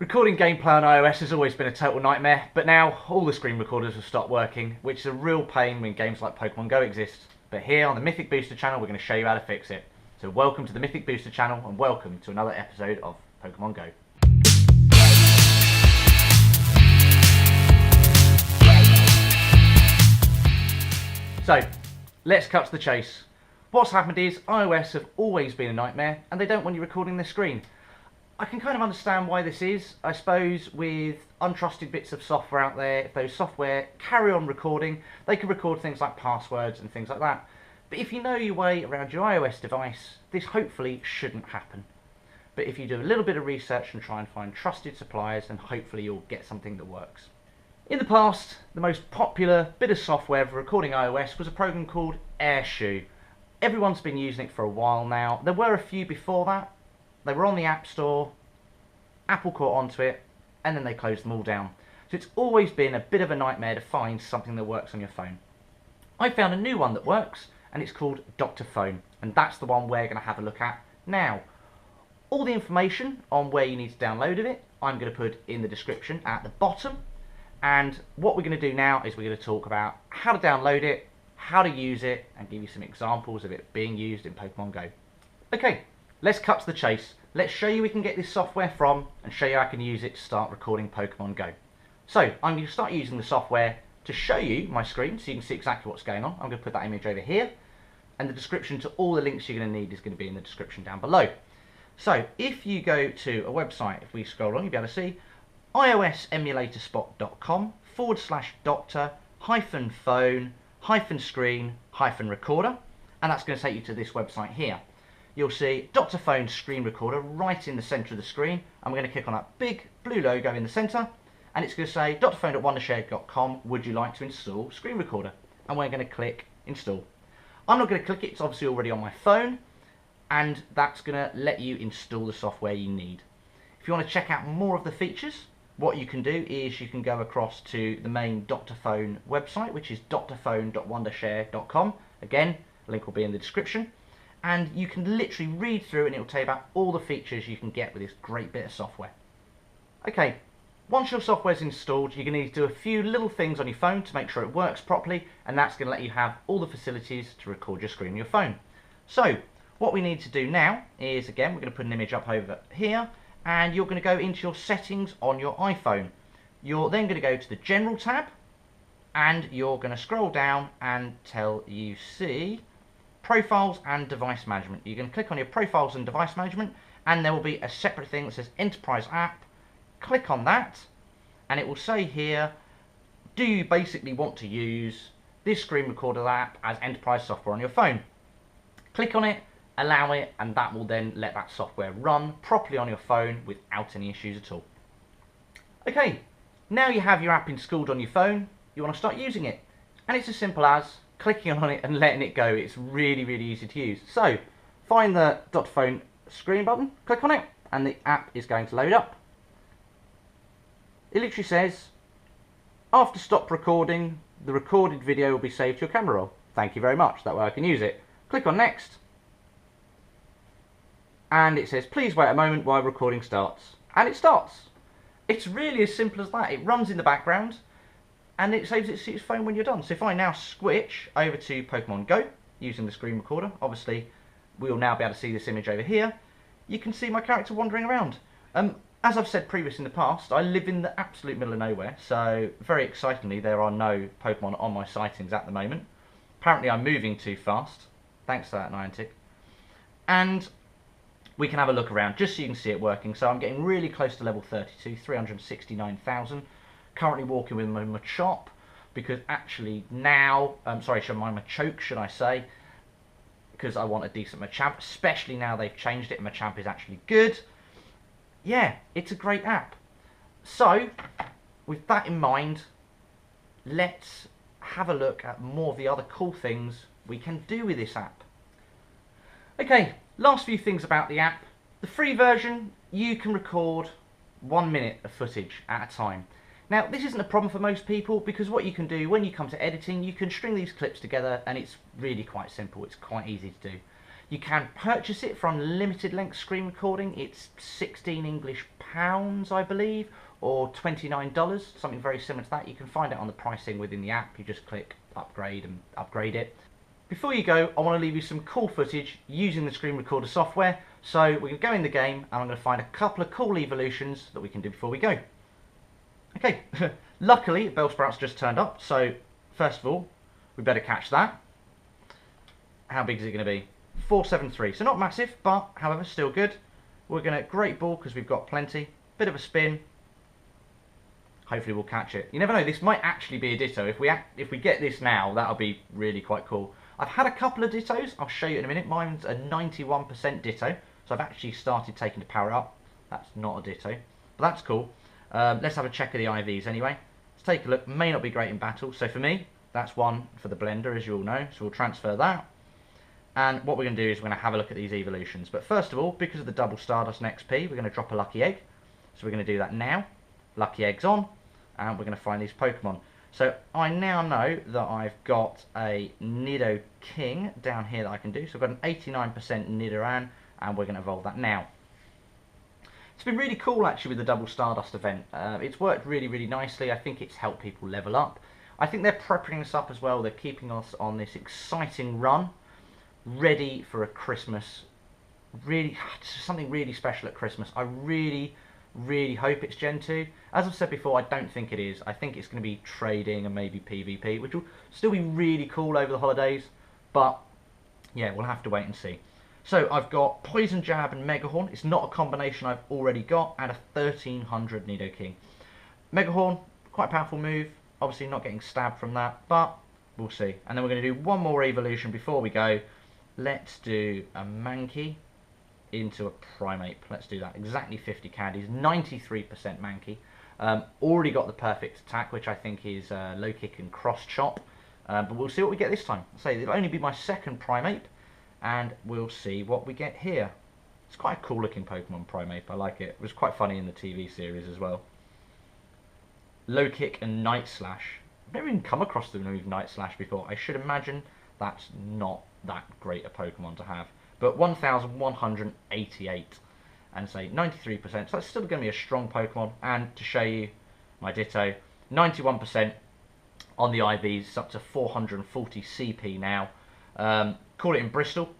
Recording gameplay on iOS has always been a total nightmare, but now all the screen recorders have stopped working, which is a real pain when games like Pokemon Go exist. But here on the Mythic Booster channel, we're going to show you how to fix it. So welcome to the Mythic Booster channel, and welcome to another episode of Pokemon Go. So, let's cut to the chase. What's happened is iOS have always been a nightmare, and they don't want you recording their screen. I can kind of understand why this is. I suppose with untrusted bits of software out there, if those software carry on recording, they can record things like passwords and things like that. But if you know your way around your iOS device, this hopefully shouldn't happen. But if you do a little bit of research and try and find trusted suppliers, then hopefully you'll get something that works. In the past, the most popular bit of software for recording iOS was a program called AirShou. Everyone's been using it for a while now. There were a few before that. They were on the App Store, Apple caught onto it, and then they closed them all down. So it's always been a bit of a nightmare to find something that works on your phone. I found a new one that works, and it's called Dr. Phone, and that's the one we're going to have a look at now. All the information on where you need to download it, I'm going to put in the description at the bottom. And what we're going to do now is we're going to talk about how to download it, how to use it, and give you some examples of it being used in Pokemon Go. Okay. Let's cut to the chase. Let's show you we can get this software from and show you how I can use it to start recording Pokemon Go. So I'm going to start using the software to show you my screen so you can see exactly what's going on. I'm going to put that image over here, and the description to all the links you're going to need is going to be in the description down below. So if you go to a website, if we scroll on, you'll be able to see iosemulatorspot.com/doctor-phone-screen-recorder, and that's going to take you to this website here. You'll see Dr. Phone screen recorder right in the centre of the screen, and we're going to click on that big blue logo in the centre, and it's going to say drphone@wondershare.com, would you like to install screen recorder? And we're going to click install. I'm not going to click it, it's obviously already on my phone, and that's going to let you install the software you need. If you want to check out more of the features, what you can do is you can go across to the main Dr. Phone website, which is drphone.wondershare.com. Again, link will be in the description. And you can literally read through and it will tell you about all the features you can get with this great bit of software. Okay, once your software is installed, you're going to need to do a few little things on your phone to make sure it works properly, and that's going to let you have all the facilities to record your screen on your phone. So, what we need to do now is, again, we're going to put an image up over here, and you're going to go into your settings on your iPhone. You're then going to go to the General tab, and you're going to scroll down until you see Profiles and Device Management. You can click on your Profiles and Device Management, and there will be a separate thing that says Enterprise App. Click on that, and it will say here, do you basically want to use this screen recorder app as enterprise software on your phone? Click on it, allow it, and that will then let that software run properly on your phone without any issues at all. Okay, now you have your app installed on your phone, you want to start using it, and it's as simple as clicking on it and letting it go. It's really, really easy to use. So, find the Dr. Phone screen button, click on it, and the app is going to load up. It literally says, after stop recording, the recorded video will be saved to your camera roll. Thank you very much, that way I can use it. Click on next, and it says, please wait a moment while recording starts. And it starts. It's really as simple as that. It runs in the background, and it saves it to its phone when you're done. So if I now switch over to Pokemon Go using the screen recorder, obviously we'll now be able to see this image over here. You can see my character wandering around. As I've said previously in the past, I live in the absolute middle of nowhere, so very excitingly there are no Pokemon on my sightings at the moment. Apparently I'm moving too fast, thanks to that Niantic. And we can have a look around just so you can see it working. So I'm getting really close to level 32, 369,000. Currently walking with my Machop, because actually now, my Machoke should I say, because I want a decent Machamp, especially now they've changed it and Machamp is actually good. Yeah, it's a great app. So, with that in mind, let's have a look at more of the other cool things we can do with this app. Okay, last few things about the app. The free version, you can record 1 minute of footage at a time. Now, this isn't a problem for most people, because what you can do when you come to editing, you can string these clips together, and it's really quite simple. It's quite easy to do. You can purchase it from Limited Length Screen Recording. It's 16 English pounds, I believe, or $29, something very similar to that. You can find it on the pricing within the app. You just click upgrade and upgrade it. Before you go, I want to leave you some cool footage using the Screen Recorder software. So we're going to go in the game and I'm going to find a couple of cool evolutions that we can do before we go. Okay, luckily Bellsprout's just turned up, so first of all, we better catch that. How big is it going to be? 473, so not massive, but however still good. We're going to great ball because we've got plenty. Bit of a spin. Hopefully we'll catch it. You never know, this might actually be a Ditto. If we get this now, that'll be really quite cool. I've had a couple of Dittos, I'll show you in a minute. Mine's a 91% Ditto, so I've actually started taking to power up. That's not a Ditto, but that's cool. Let's have a check of the IVs anyway. Let's take a look. May not be great in battle, so for me, that's one for the blender, as you all know. So we'll transfer that. And what we're going to do is we're going to have a look at these evolutions. But first of all, because of the double Stardust and XP, we're going to drop a Lucky Egg. So we're going to do that now. Lucky Egg's on, and we're going to find these Pokemon. So I now know that I've got a Nidoking down here that I can do. So I've got an 89% Nidoran, and we're going to evolve that now. It's been really cool actually with the double Stardust event. It's worked really, really nicely. I think it's helped people level up. I think they're prepping us up as well. They're keeping us on this exciting run, ready for a Christmas, really something really special at Christmas. I really hope it's Gen 2. As I've said before, I don't think it is. I think it's going to be trading and maybe PvP, which will still be really cool over the holidays. But yeah, we'll have to wait and see. So I've got Poison Jab and Megahorn. It's not a combination I've already got, and a 1300 Nidoking. Megahorn, quite a powerful move. Obviously not getting stabbed from that, but we'll see. And then we're going to do one more evolution before we go. Let's do a Mankey into a Primeape. Let's do that. Exactly 50 candies, 93% Mankey. Already got the perfect attack, which I think is low kick and cross chop. But we'll see what we get this time. Say it'll only be my second Primeape, and we'll see what we get here. It's quite a cool looking Pokemon, Primeape. I like it. It was quite funny in the TV series as well. Low kick and Night Slash. I've never even come across the move Night Slash before. I should imagine that's not that great a Pokemon to have. But 1,188 and say 93%. So that's still going to be a strong Pokemon. And to show you my Ditto, 91% on the IVs. It's up to 440 CP now. Caught it in Bristol.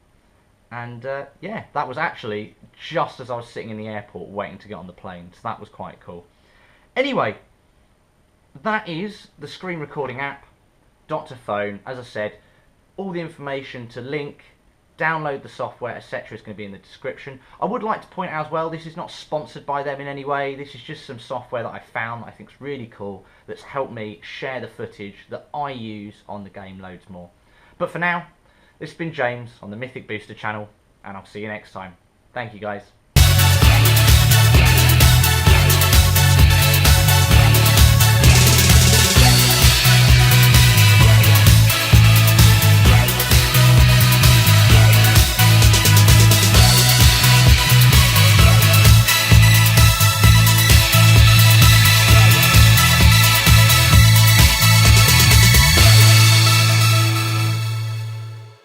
And yeah, that was actually just as I was sitting in the airport waiting to get on the plane. So that was quite cool. Anyway, that is the Screen Recording app, Dr. Phone. As I said, all the information to link, download the software, etc. is going to be in the description. I would like to point out as well, this is not sponsored by them in any way. This is just some software that I found that I think is really cool, that's helped me share the footage that I use on the game loads more. But for now, this has been James on the Mythic Booster channel, and I'll see you next time. Thank you guys.